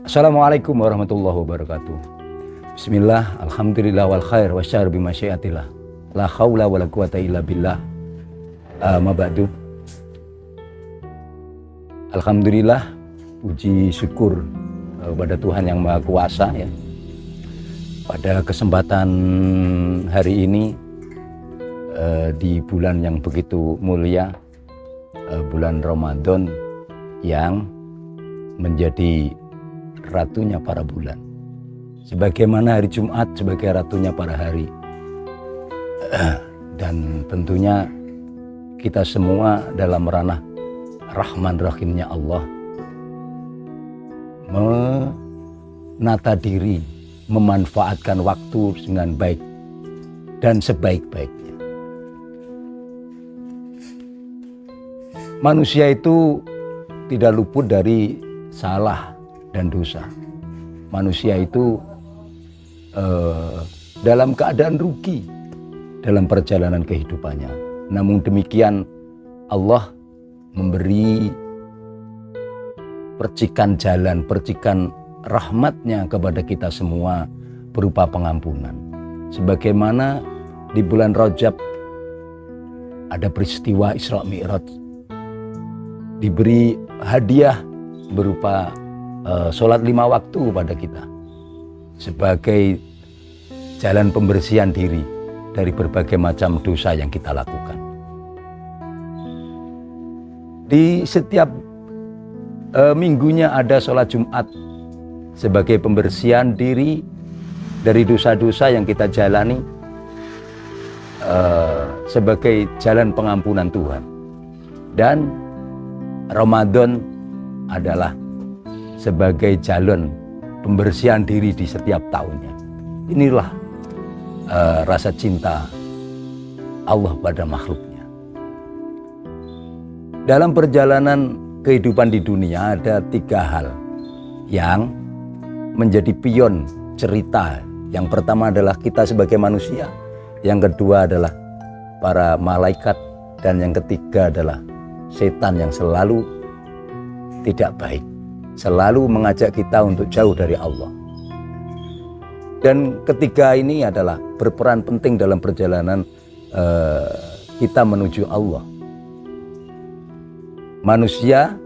Assalamualaikum warahmatullahi wabarakatuh. Bismillah, alhamdulillah wal khair wa syar bimasyiatillah. La haula wa la quwata illa billah. Ma ba'du. Alhamdulillah, puji syukur kepada Tuhan yang Maha Kuasa ya. Pada kesempatan hari ini di bulan yang begitu mulia, bulan Ramadan yang menjadi ratunya para bulan, sebagaimana hari Jumat sebagai ratunya para hari. Dan tentunya kita semua dalam ranah Rahman Rahimnya Allah menata diri, memanfaatkan waktu dengan baik dan sebaik-baiknya. Manusia itu tidak luput dari salah dan dosa. Manusia itu dalam keadaan rugi dalam perjalanan kehidupannya. Namun demikian Allah memberi percikan jalan, percikan rahmatnya kepada kita semua berupa pengampunan. Sebagaimana di bulan Rajab ada peristiwa Isra Mi'raj, diberi hadiah berupa sholat 5 waktu pada kita sebagai jalan pembersihan diri dari berbagai macam dosa yang kita lakukan. Di setiap minggunya ada sholat Jumat sebagai pembersihan diri dari dosa-dosa yang kita jalani, sebagai jalan pengampunan Tuhan. Dan Ramadan adalah sebagai jalan pembersihan diri di setiap tahunnya. Inilah rasa cinta Allah pada makhluknya. Dalam perjalanan kehidupan di dunia ada 3 hal yang menjadi pion cerita. Yang pertama adalah kita sebagai manusia, yang kedua adalah para malaikat, dan yang ketiga adalah setan yang selalu tidak baik, selalu mengajak kita untuk jauh dari Allah. Dan ketiga ini adalah berperan penting dalam perjalanan kita menuju Allah. Manusia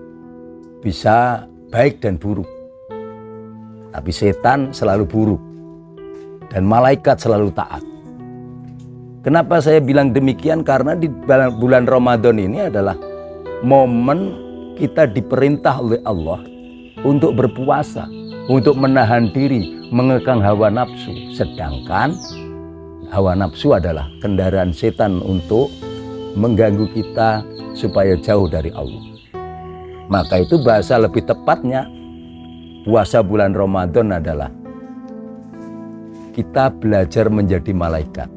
bisa baik dan buruk, tapi setan selalu buruk dan malaikat selalu taat. Kenapa saya bilang demikian? Karena di bulan Ramadan ini adalah momen kita diperintah oleh Allah untuk berpuasa, untuk menahan diri, mengekang hawa nafsu. Sedangkan hawa nafsu adalah kendaraan setan untuk mengganggu kita supaya jauh dari Allah. Maka itu bahasa lebih tepatnya puasa bulan Ramadan adalah kita belajar menjadi malaikat.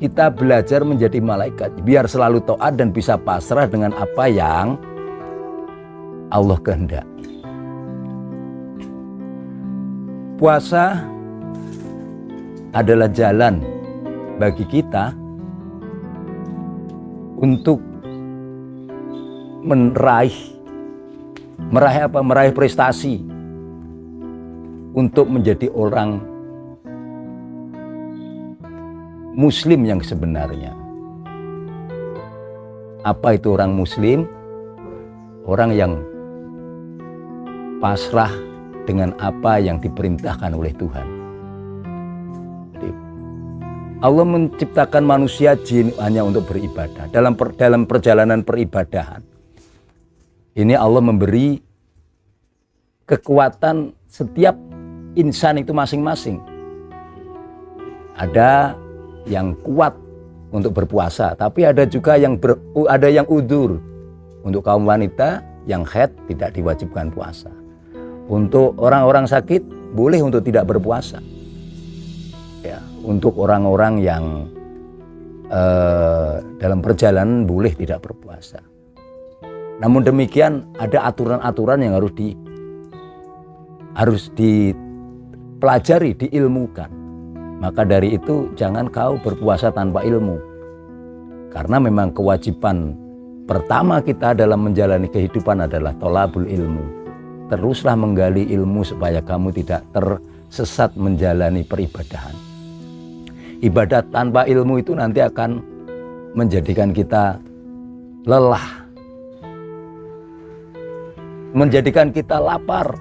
Kita belajar menjadi malaikat biar selalu taat dan bisa pasrah dengan apa yang Allah kehendaki. Puasa adalah jalan bagi kita untuk meraih prestasi, untuk menjadi orang Muslim yang sebenarnya. Apa itu orang Muslim? Orang yang pasrah dengan apa yang diperintahkan oleh Tuhan. Jadi, Allah menciptakan manusia jin hanya untuk beribadah. Dalam perjalanan peribadahan ini Allah memberi kekuatan setiap insan itu masing-masing. Ada yang kuat untuk berpuasa, tapi ada juga yang udzur. Untuk kaum wanita yang haid tidak diwajibkan puasa. Untuk orang-orang sakit boleh untuk tidak berpuasa. Ya, untuk orang-orang yang dalam perjalanan boleh tidak berpuasa. Namun demikian ada aturan-aturan yang harus dipelajari, diilmukan. Maka dari itu jangan kau berpuasa tanpa ilmu. Karena memang kewajiban pertama kita dalam menjalani kehidupan adalah tholabul ilmu, teruslah menggali ilmu supaya kamu tidak tersesat menjalani peribadahan. Ibadat tanpa ilmu itu nanti akan menjadikan kita lelah, menjadikan kita lapar,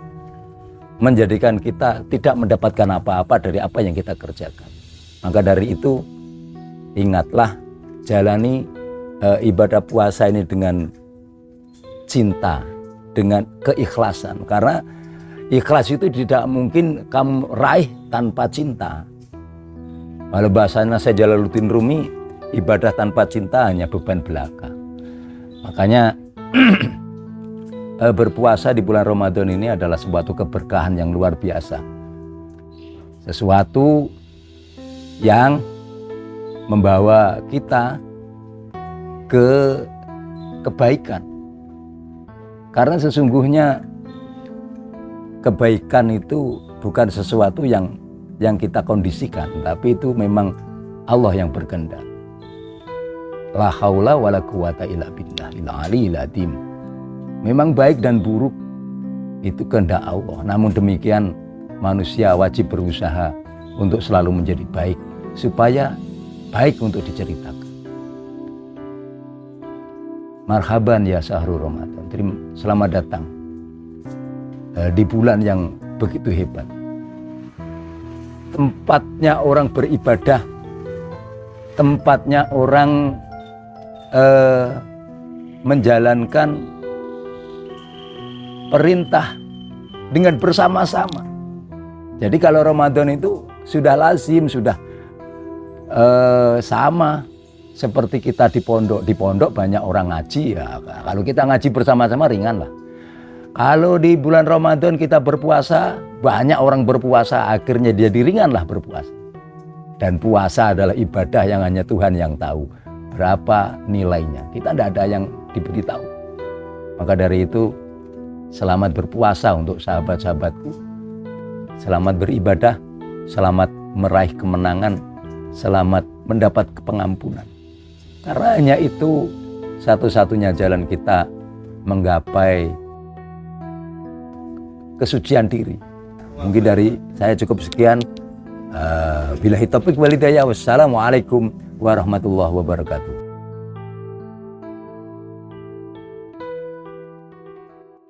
menjadikan kita tidak mendapatkan apa-apa dari apa yang kita kerjakan. Maka dari itu, ingatlah, jalani ibadah puasa ini dengan cinta, dengan keikhlasan. Karena ikhlas itu tidak mungkin kamu raih tanpa cinta. Kalau bahasanya saya Jalaluddin Rumi, ibadah tanpa cinta hanya beban belaka. Makanya berpuasa di bulan Ramadan ini adalah suatu keberkahan yang luar biasa. Sesuatu yang membawa kita ke kebaikan. Karena sesungguhnya kebaikan itu bukan sesuatu yang kita kondisikan, tapi itu memang Allah yang berkehendak. La haula wala quwata illa billahil aliyil azim. Memang baik dan buruk itu kehendak Allah. Namun demikian manusia wajib berusaha untuk selalu menjadi baik supaya baik untuk diceritakan. Marhaban ya syahrul Ramadan. Selamat datang di bulan yang begitu hebat. Tempatnya orang beribadah, tempatnya orang menjalankan perintah dengan bersama-sama. Jadi kalau Ramadan itu sudah lazim, sudah sama seperti kita di pondok banyak orang ngaji ya. Kalau kita ngaji bersama-sama ringan lah. Kalau di bulan Ramadan kita berpuasa, banyak orang berpuasa, akhirnya dia ringanlah berpuasa. Dan puasa adalah ibadah yang hanya Tuhan yang tahu berapa nilainya. Kita tidak ada yang diberitahu. Maka dari itu, selamat berpuasa untuk sahabat-sahabatku. Selamat beribadah, selamat meraih kemenangan, selamat mendapat pengampunan. Karena hanya itu satu-satunya jalan kita menggapai kesucian diri. Mungkin dari saya cukup sekian. Billahi taufiq wal hidayah. Wassalamualaikum warahmatullahi wabarakatuh.